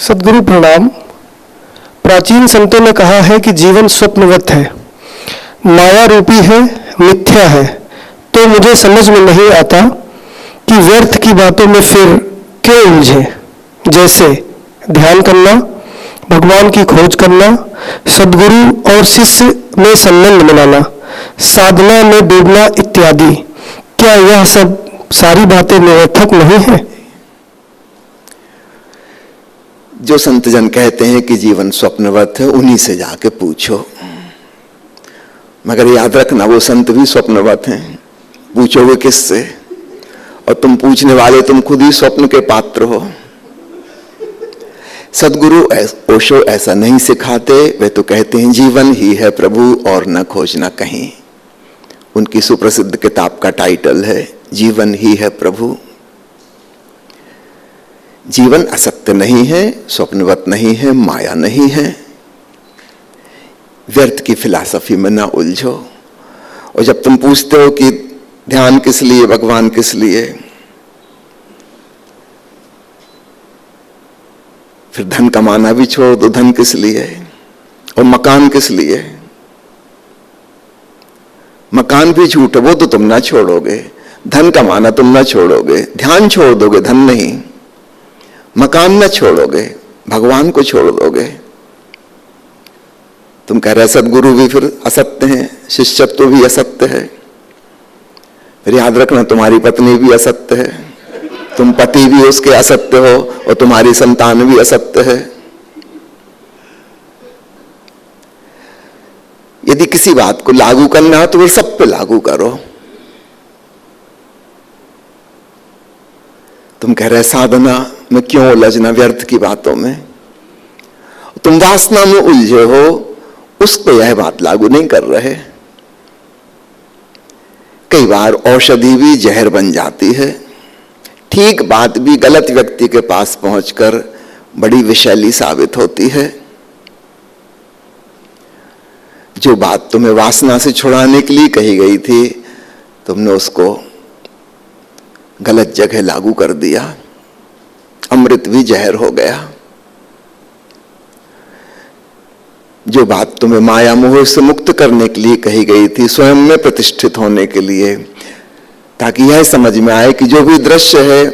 सद्गुरु प्रणाम। प्राचीन संतों ने कहा है कि जीवन स्वप्नवत है, माया रूपी है, मिथ्या है। तो मुझे समझ में नहीं आता कि व्यर्थ की बातों में फिर क्यों उलझे। जैसे ध्यान करना, भगवान की खोज करना, सद्गुरु और शिष्य में संबंध बनाना, साधना में डूबना इत्यादि। क्या यह सब सारी बातें निरर्थक नहीं है? जो संतजन कहते हैं कि जीवन स्वप्नवत है, उन्हीं से जाके पूछो। मगर याद रखना, वो संत भी स्वप्नवत हैं। पूछोगे किससे? और तुम पूछने वाले तुम खुद ही स्वप्न के पात्र हो। सद्गुरु ओशो ऐसा नहीं सिखाते। वे तो कहते हैं जीवन ही है प्रभु और न खोजना कहीं। उनकी सुप्रसिद्ध किताब का टाइटल है जीवन ही है प्रभु। जीवन असत्य नहीं है, स्वप्नवत नहीं है, माया नहीं है। व्यर्थ की फिलॉसफी में ना उलझो। और जब तुम पूछते हो कि ध्यान किस लिए, भगवान किस लिए, फिर धन कमाना भी छोड़ दो। धन किस लिए? और मकान किस लिए? मकान भी झूठ है, वो तो तुम ना छोड़ोगे। धन कमाना तुम ना छोड़ोगे, ध्यान छोड़ दोगे, धन नहीं। मकान न छोड़ोगे, भगवान को छोड़ दोगे। तुम कह रहे सदगुरु भी फिर असत्य हैं, शिष्यत्व भी असत्य है। फिर याद रखना, तुम्हारी पत्नी भी असत्य है, तुम पति भी उसके असत्य हो, और तुम्हारी संतान भी असत्य है। यदि किसी बात को लागू करना हो तो फिर सब पे लागू करो। तुम कह रहे साधना में क्यों उलझना व्यर्थ की बातों में? तुम वासना में उलझे हो, उस पे यह बात लागू नहीं कर रहे। कई बार औषधि भी जहर बन जाती है। ठीक बात भी गलत व्यक्ति के पास पहुंचकर बड़ी विषैली साबित होती है। जो बात तुम्हें वासना से छुड़ाने के लिए कही गई थी, तुमने उसको गलत जगह लागू कर दिया, अमृत भी जहर हो गया। जो बात तुम्हें माया मोह से मुक्त करने के लिए कही गई थी, स्वयं में प्रतिष्ठित होने के लिए, ताकि यह समझ में आए कि जो भी दृश्य है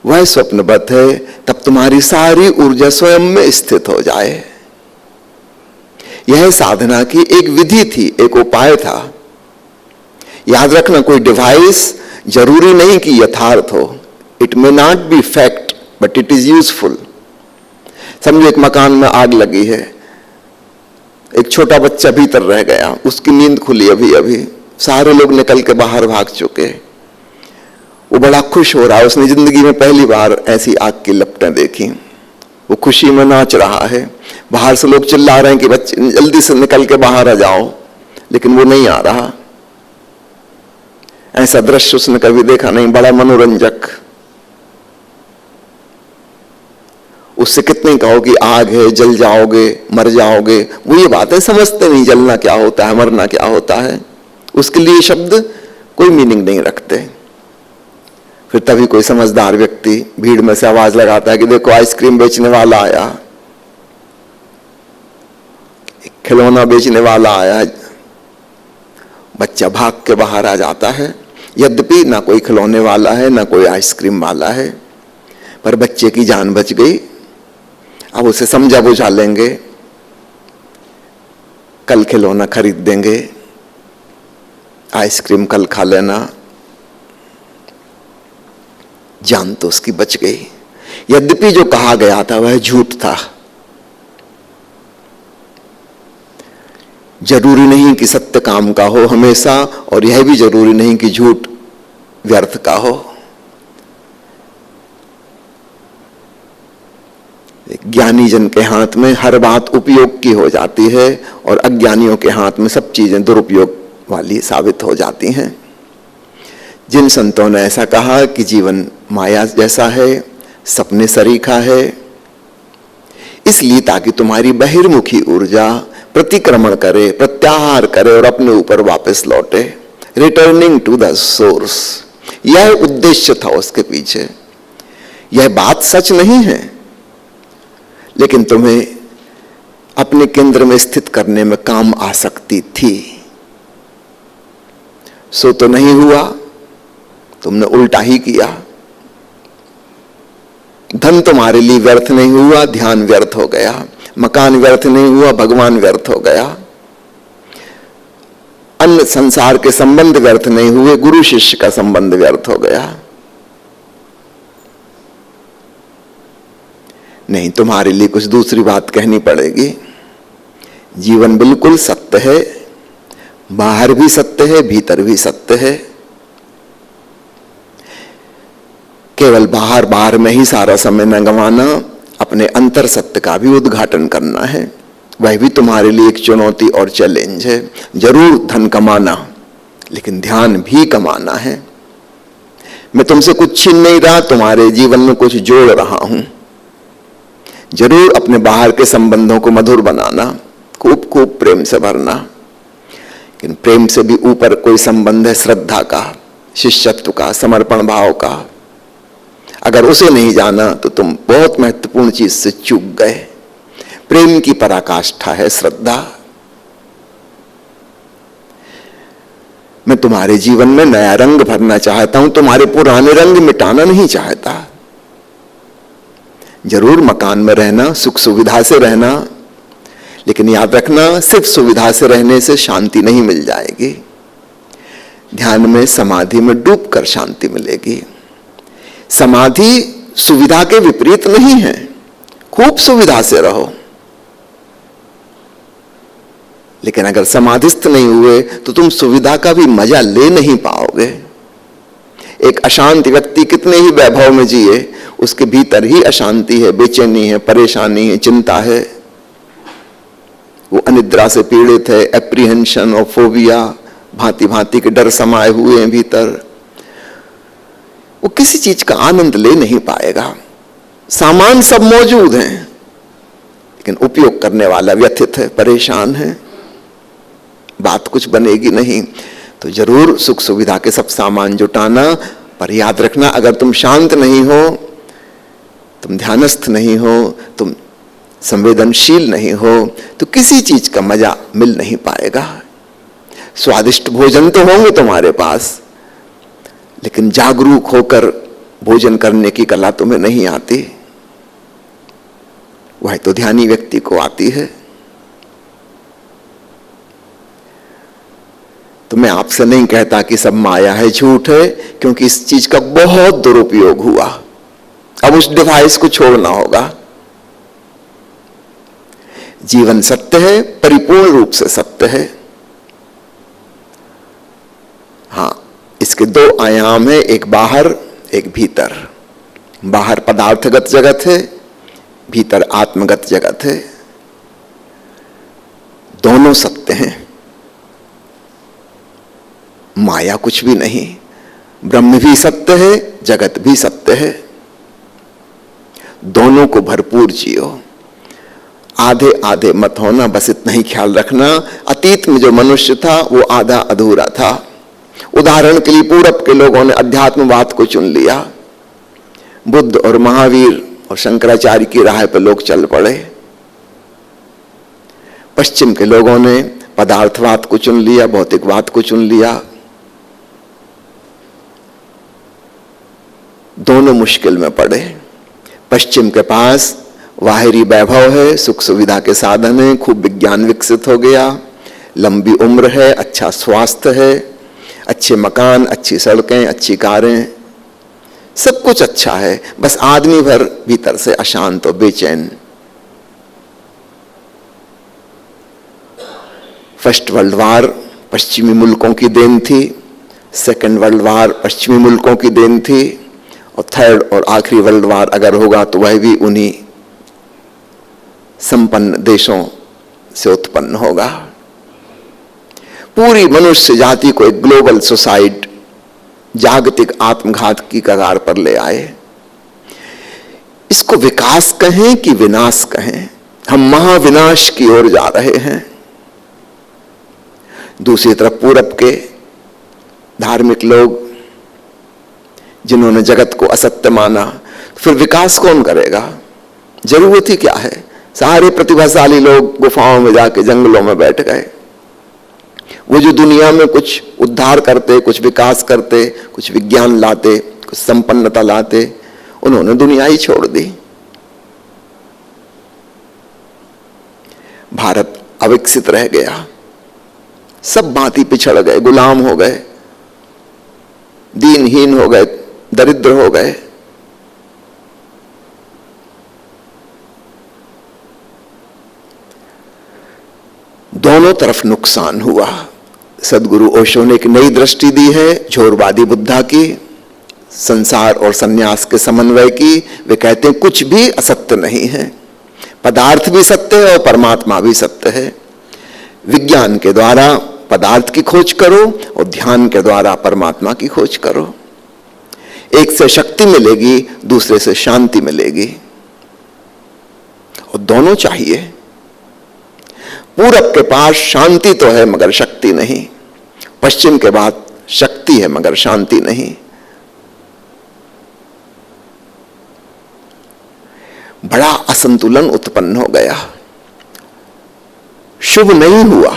वह स्वप्नवत है, तब तुम्हारी सारी ऊर्जा स्वयं में स्थित हो जाए। यह साधना की एक विधि थी, एक उपाय था। याद रखना, कोई डिवाइस जरूरी नहीं कि यथार्थ हो। It may not be fact but it is useful. समझो एक मकान में आग लगी है, एक छोटा बच्चा भीतर रह गया, उसकी नींद खुली अभी अभी, सारे लोग निकल के बाहर भाग चुके। वो बड़ा खुश हो रहा है, उसने जिंदगी में पहली बार ऐसी आग की लपटें देखी। वो खुशी में नाच रहा है। बाहर से लोग चिल्ला रहे हैं कि बच्चे जल्दी से निकल के बाहर आ जाओ, लेकिन वो नहीं आ रहा। ऐसा दृश्य उसने कभी देखा नहीं, बड़ा मनोरंजक। उससे कितने कहो कि आग है, जल जाओगे, मर जाओगे, वो ये बातें समझते नहीं, जलना क्या होता है, मरना क्या होता है। उसके लिए शब्द कोई मीनिंग नहीं रखते। फिर तभी कोई समझदार व्यक्ति भीड़ में से आवाज लगाता है कि देखो आइसक्रीम बेचने वाला आया, खिलौना बेचने वाला आया। बच्चा भाग के बाहर आ जाता है। यद्यपि ना कोई खिलौने वाला है, ना कोई आइसक्रीम वाला है, पर बच्चे की जान बच गई। अब उसे समझा बुझा लेंगे, कल खिलौना खरीद देंगे, आइसक्रीम कल खा लेना। जान तो उसकी बच गई। यद्यपि जो कहा गया था वह झूठ था। जरूरी नहीं कि सत्य काम का हो हमेशा, और यह भी जरूरी नहीं कि झूठ व्यर्थ का हो। ज्ञानी जन के हाथ में हर बात उपयोग की हो जाती है, और अज्ञानियों के हाथ में सब चीजें दुरुपयोग वाली साबित हो जाती हैं। जिन संतों ने ऐसा कहा कि जीवन माया जैसा है, सपने सरीखा है, इसलिए ताकि तुम्हारी बहिर्मुखी ऊर्जा प्रतिक्रमण करे, प्रत्याहार करे और अपने ऊपर वापस लौटे, रिटर्निंग टू द सोर्स। यह उद्देश्य था उसके पीछे। यह बात सच नहीं है, लेकिन तुम्हें अपने केंद्र में स्थित करने में काम आ सकती थी। सो तो नहीं हुआ, तुमने उल्टा ही किया। धन तुम्हारे लिए व्यर्थ नहीं हुआ, ध्यान व्यर्थ हो गया। मकान व्यर्थ नहीं हुआ, भगवान व्यर्थ हो गया। अन्य संसार के संबंध व्यर्थ नहीं हुए, गुरु शिष्य का संबंध व्यर्थ हो गया। नहीं, तुम्हारे लिए कुछ दूसरी बात कहनी पड़ेगी। जीवन बिल्कुल सत्य है, बाहर भी सत्य है, भीतर भी सत्य है। केवल बाहर बाहर में ही सारा समय न गंवाना, अपने अंतर सत्य का भी उद्घाटन करना है। वह भी तुम्हारे लिए एक चुनौती और चैलेंज है। जरूर धन कमाना, लेकिन ध्यान भी कमाना है। मैं तुमसे कुछ छीन नहीं रहा, तुम्हारे जीवन में कुछ जोड़ रहा हूं। जरूर अपने बाहर के संबंधों को मधुर बनाना, खूब खूब प्रेम से भरना, लेकिन प्रेम से भी ऊपर कोई संबंध है श्रद्धा का, शिष्यत्व का, समर्पण भाव का। अगर उसे नहीं जाना तो तुम बहुत महत्वपूर्ण चीज से चूक गए। प्रेम की पराकाष्ठा है श्रद्धा। मैं तुम्हारे जीवन में नया रंग भरना चाहता हूं, तुम्हारे पुराने रंग मिटाना नहीं चाहता। जरूर मकान में रहना, सुख सुविधा से रहना, लेकिन याद रखना सिर्फ सुविधा से रहने से शांति नहीं मिल जाएगी। ध्यान में, समाधि में डूबकर शांति मिलेगी। समाधि सुविधा के विपरीत नहीं है। खूब सुविधा से रहो, लेकिन अगर समाधिस्थ नहीं हुए तो तुम सुविधा का भी मजा ले नहीं पाओगे। एक अशांत व्यक्ति कितने ही वैभव में जिए, उसके भीतर ही अशांति है, बेचैनी है, परेशानी है, चिंता है। वो अनिद्रा से पीड़ित है, एप्रीहेंशन और फोबिया, भांति भांति के डर समाये हुए हैं भीतर। वो किसी चीज का आनंद ले नहीं पाएगा। सामान सब मौजूद हैं, लेकिन उपयोग करने वाला व्यथित है, परेशान है, बात कुछ बनेगी नहीं। तो जरूर सुख सुविधा के सब सामान जुटाना, पर याद रखना अगर तुम शांत नहीं हो, तुम ध्यानस्थ नहीं हो, तुम संवेदनशील नहीं हो, तो किसी चीज का मजा मिल नहीं पाएगा। स्वादिष्ट भोजन तो होंगे तुम्हारे पास, लेकिन जागरूक होकर भोजन करने की कला तुम्हें नहीं आती। वह तो ध्यानी व्यक्ति को आती है। तो मैं आपसे नहीं कहता कि सब माया है, झूठ है, क्योंकि इस चीज का बहुत दुरुपयोग हुआ। अब उस डिवाइस को छोड़ना होगा। जीवन सत्य है, परिपूर्ण रूप से सत्य है। हां, इसके दो आयाम है, एक बाहर, एक भीतर। बाहर पदार्थगत जगत है, भीतर आत्मगत जगत है। दोनों सत्य हैं, माया कुछ भी नहीं। ब्रह्म भी सत्य है, जगत भी सत्य है। दोनों को भरपूर जियो। आधे आधे मत होना, बस इतना ही ख्याल रखना। अतीत में जो मनुष्य था वो आधा अधूरा था। उदाहरण के लिए पूरब के लोगों ने अध्यात्मवाद को चुन लिया। बुद्ध और महावीर और शंकराचार्य की राह पर लोग चल पड़े। पश्चिम के लोगों ने पदार्थवाद को चुन लिया, भौतिकवाद को चुन लिया। दोनों मुश्किल में पड़े। पश्चिम के पास बाहरी वैभव है, सुख सुविधा के साधन है, खूब विज्ञान विकसित हो गया, लंबी उम्र है, अच्छा स्वास्थ्य है, अच्छे मकान, अच्छी सड़कें, अच्छी कारें, सब कुछ अच्छा है, बस आदमी भर भीतर से अशांत और बेचैन। फर्स्ट वर्ल्ड वार पश्चिमी मुल्कों की देन थी, सेकेंड वर्ल्ड वार पश्चिमी मुल्कों की देन थी, और थर्ड और आखिरी वर्ल्ड वार अगर होगा तो वह भी उन्हीं संपन्न देशों से उत्पन्न होगा। पूरी मनुष्य जाति को एक ग्लोबल सुसाइड, जागतिक आत्मघात की कगार पर ले आए। इसको विकास कहें कि विनाश कहें, हम महाविनाश की ओर जा रहे हैं। दूसरी तरफ पूरब के धार्मिक लोग जिन्होंने जगत को असत्य माना, फिर विकास कौन करेगा? जरूरत ही क्या है? सारे प्रतिभाशाली लोग गुफाओं में जाके जंगलों में बैठ गए। वो जो दुनिया में कुछ उद्धार करते, कुछ विकास करते, कुछ विज्ञान लाते, कुछ संपन्नता लाते, उन्होंने दुनिया ही छोड़ दी। भारत अविकसित रह गया, सब भांति पिछड़ गए, गुलाम हो गए, दीनहीन हो गए, दरिद्र हो गए। दोनों तरफ नुकसान हुआ। सदगुरु ओशो ने एक नई दृष्टि दी है झोरवादी बुद्धा की, संसार और सन्यास के समन्वय की। वे कहते हैं कुछ भी असत्य नहीं है, पदार्थ भी सत्य है और परमात्मा भी सत्य है। विज्ञान के द्वारा पदार्थ की खोज करो और ध्यान के द्वारा परमात्मा की खोज करो। एक से शक्ति मिलेगी, दूसरे से शांति मिलेगी, और दोनों चाहिए। पूरब के पास शांति तो है मगर शक्ति नहीं, पश्चिम के बाद शक्ति है मगर शांति नहीं। बड़ा असंतुलन उत्पन्न हो गया, शुभ नहीं हुआ।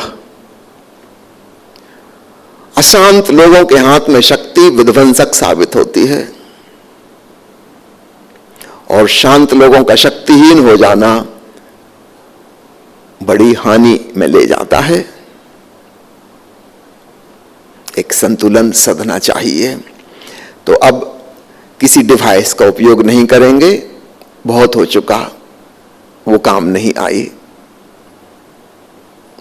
अशांत लोगों के हाथ में शक्ति विध्वंसक साबित होती है, और शांत लोगों का शक्तिहीन हो जाना बड़ी हानि में ले जाता है। एक संतुलन साधना चाहिए। तो अब किसी डिवाइस का उपयोग नहीं करेंगे, बहुत हो चुका, वो काम नहीं आई।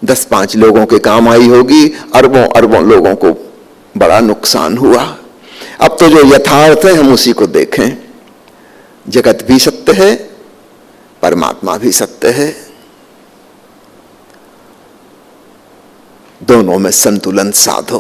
10-5 लोगों के काम आई होगी, अरबों अरबों लोगों को बड़ा नुकसान हुआ। अब तो जो यथार्थ है हम उसी को देखें। जगत भी सत्य है, परमात्मा भी सत्य है, दोनों में संतुलन साधो।